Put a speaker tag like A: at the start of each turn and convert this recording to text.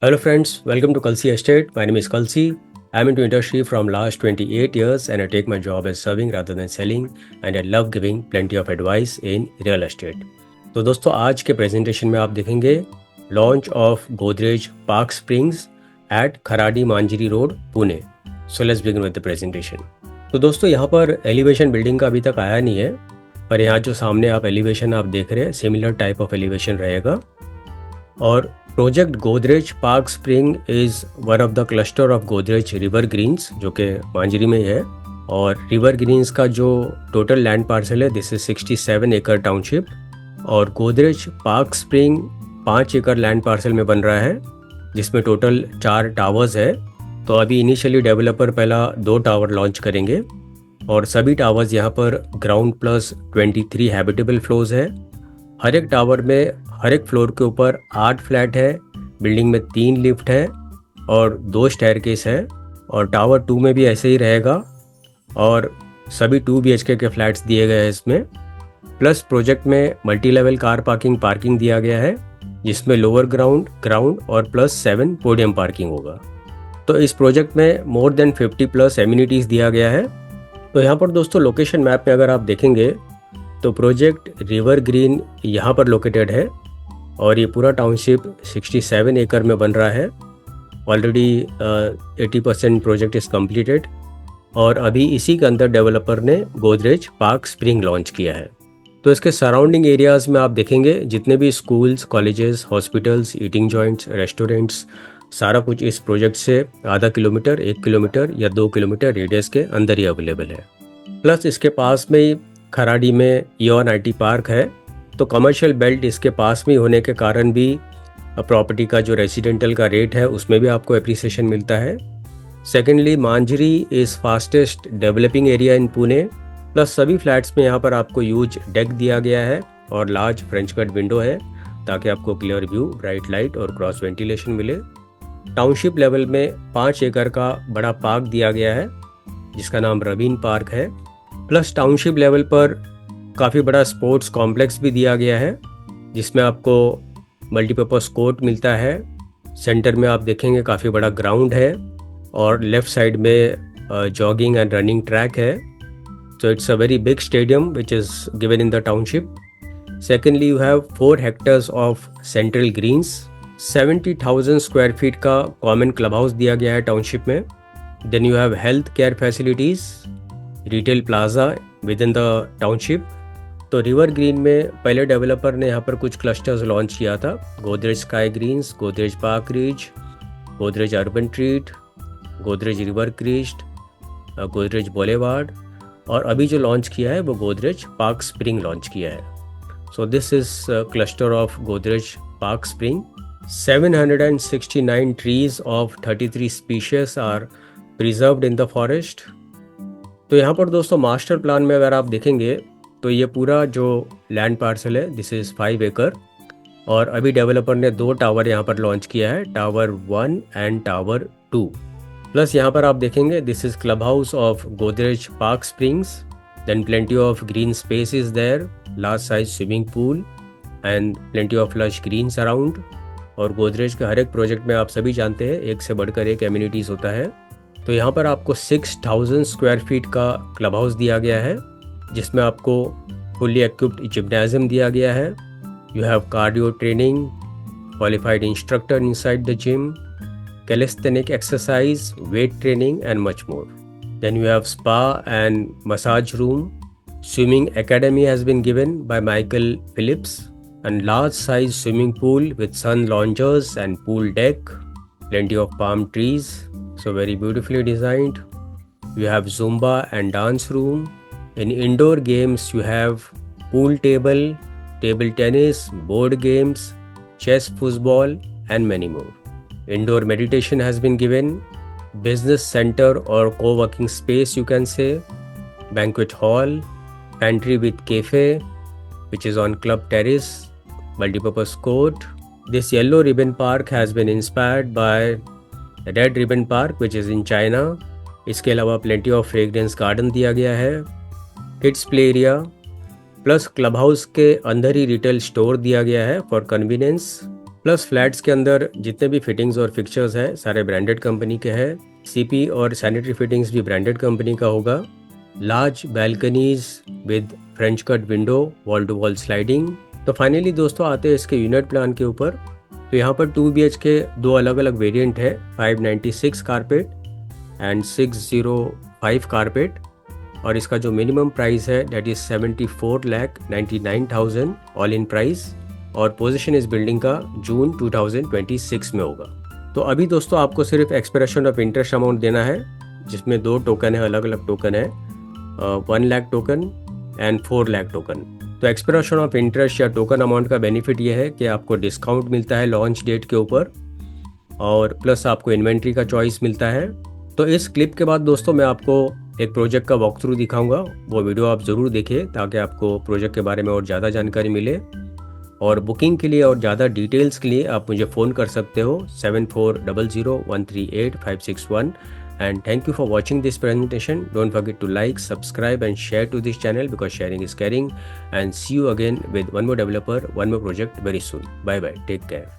A: Hello friends, welcome to Kalsi Estate. My name is Kalsi. I'm into industry from last 28 years and I take my job as serving rather than selling and I love giving plenty of advice in real estate. तो दोस्तों आज के presentation में आप देखेंगे launch of Godrej park Springs at Kharadi Manjari Road Pune. So let's begin with the presentation. तो दोस्तों यहाँ पर एलिवेशन बिल्डिंग का अभी तक आया नहीं है, पर यहाँ जो सामने आप एलिवेशन आप देख रहे हैं सिमिलर टाइप ऑफ एलिवेशन रहेगा. और project Godrej park spring is one of the cluster of Godrej river greens जो कि मांजरी में है. और रिवर ग्रीन्स का जो टोटल लैंड पार्सल है दिस इज 67 एकड़ टाउनशिप. और गोदरेज पार्क स्प्रिंग 5 एकड़ लैंड पार्सल में बन रहा है जिसमें टोटल 4 टावर्स है. तो अभी इनिशियली डेवलपर पहला 2 टावर लॉन्च करेंगे और सभी टावर्स यहाँ पर ग्राउंड प्लस 23 हैबिटेबल फ्लोर्स है. हर एक टावर में हर एक फ्लोर के ऊपर 8 फ्लैट है. बिल्डिंग में 3 लिफ्ट है और 2 स्टेयरकेस है. और टावर 2 में भी ऐसे ही रहेगा और सभी 2 BHK के फ्लैट्स दिए गए हैं इसमें. प्लस प्रोजेक्ट में मल्टी लेवल कार पार्किंग दिया गया है जिसमें लोअर ग्राउंड और प्लस 7 पोडियम पार्किंग होगा. तो इस प्रोजेक्ट में मोर देन 50+ एमिनिटीज़ दिया गया है. तो यहाँ पर दोस्तों लोकेशन मैप में अगर आप देखेंगे तो प्रोजेक्ट रिवर ग्रीन यहाँ पर लोकेटेड है और ये पूरा टाउनशिप 67 एकड़ में बन रहा है. ऑलरेडी 80% प्रोजेक्ट इज़ कम्प्लीटेड और अभी इसी के अंदर डेवलपर ने गोदरेज पार्क स्प्रिंग लॉन्च किया है. तो इसके सराउंडिंग एरियाज़ में आप देखेंगे जितने भी schools, colleges, hospitals, eating joints, restaurants, सारा कुछ इस प्रोजेक्ट से आधा किलोमीटर, 1 किलोमीटर या 2 किलोमीटर रेडियस के अंदर ही अवेलेबल है. प्लस इसके पास में ही खराडी में ईऑन IT पार्क है. तो कमर्शियल बेल्ट इसके पास में होने के कारण भी प्रॉपर्टी का जो रेसिडेंटल का रेट है उसमें भी आपको एप्रिसिएशन मिलता है. Secondly Manjari is fastest developing area in Pune. Plus सभी फ्लैट्स में यहाँ पर आपको यूज डेक दिया गया है और लार्ज फ्रेंच कट विंडो है ताकि आपको क्लियर व्यू, ब्राइट लाइट और क्रॉस वेंटिलेशन मिले. टाउनशिप लेवल में 5 एकड़ का बड़ा पार्क दिया गया है जिसका नाम रवीन पार्क है. प्लस टाउनशिप लेवल पर काफ़ी बड़ा स्पोर्ट्स कॉम्प्लेक्स भी दिया गया है जिसमें आपको मल्टीपर्पज़ कोर्ट मिलता है. सेंटर में आप देखेंगे काफ़ी बड़ा ग्राउंड है और लेफ़्ट साइड में जॉगिंग एंड रनिंग ट्रैक है. So it's a very big stadium which is given in the township. Secondly you have 4 hectares of central greens. 70,000 square feet का कॉमन क्लब हाउस दिया गया है township में. Then you have health care facilities, retail plaza within the township. तो river green में पहले developer ने यहाँ पर कुछ क्लस्टर्स लॉन्च किया था. Godrej Sky Greens, Godrej Park Ridge, Godrej Urban Treat, Godrej River Crest, Godrej Boulevard. और अभी जो लॉन्च किया है वो गोदरेज पार्क स्प्रिंग लॉन्च किया है. So this is cluster of Godrej park spring. 769 trees of 33 species are preserved in the forest. तो यहाँ पर दोस्तों मास्टर प्लान में अगर आप देखेंगे तो ये पूरा जो लैंड पार्सल है दिस इज़ 5 एकड़. और अभी डेवलपर ने 2 टावर यहाँ पर लॉन्च किया है, टावर 1 एंड टावर 2. प्लस यहाँ पर आप देखेंगे this is club house of Godrej park springs. Then plenty of green space is there, large size swimming pool and plenty of lush greens around. और गोदरेज के हर एक प्रोजेक्ट में आप सभी जानते हैं एक से बढ़कर एक एमिनिटीज़ होता है. तो यहाँ पर आपको 6,000 स्क्वायर फीट का क्लब हाउस दिया गया है जिसमें आपको फुल्ली इक्विप्ड जिम्नाजियम दिया गया है. You have cardio training, qualified instructor inside the gym, calisthenic exercise, weight training and much more. Then you have spa and massage room. Swimming academy has been given by Michael Phelps and large size swimming pool with sun loungers and pool deck, plenty of palm trees, so very beautifully designed. You have Zumba and dance room. In indoor games you have pool table, table tennis, board games, chess, football and many more. Indoor meditation has been given, business center or co-working space you can say, banquet hall, pantry with cafe which is on club terrace, multipurpose court. This yellow ribbon park has been inspired by Red Ribbon Park which is in China. इसके अलावा plenty of fragrance garden दिया गया है, kids play area, plus club house के अंदर ही retail store दिया गया है फॉर कन्वीनियंस. प्लस फ्लैट्स के अंदर जितने भी फिटिंग्स और फिक्चर्स हैं सारे ब्रांडेड कंपनी के हैं। सीपी और सैनिटरी फिटिंग्स भी ब्रांडेड कंपनी का होगा। Large balconies with French cut window, wall to wall sliding. तो फाइनली दोस्तों आते हैं इसके यूनिट प्लान के ऊपर। तो यहाँ पर 2 BHK 2 अलग अलग वेरिएंट है, 596 कारपेट एंड 605 कारपेट। और इसका जो मिनिमम प्राइस है that is 74,99,000 all in price. और पोजीशन इस बिल्डिंग का जून 2026 में होगा। तो अभी दोस्तों आपको सिर्फ एक्सप्रेशन ऑफ इंटरेस्ट अमाउंट देना है, जिसमें 2 टोकन है, अलग अलग टोकन है, 1 lakh token and 4 lakh token. तो एक्सप्रेशन ऑफ इंटरेस्ट या टोकन अमाउंट का बेनिफिट ये है कि आपको डिस्काउंट मिलता है लॉन्च डेट के ऊपर, और प्लस आपको इन्वेंट्री का चॉइस मिलता है। तो इस क्लिप के बाद दोस्तों मैं आपको एक प्रोजेक्ट का वॉक थ्रू दिखाऊंगा, वो वीडियो आप ज़रूर देखिए ताकि आपको प्रोजेक्ट के बारे में और ज़्यादा जानकारी मिले। और बुकिंग के लिए और ज़्यादा डिटेल्स के लिए आप मुझे फ़ोन कर सकते हो 7400138561। And thank you for watching this presentation. Don't forget to like, subscribe and share to this channel because sharing is caring. And see you again with one more developer, one more project very soon. Bye bye. Take care.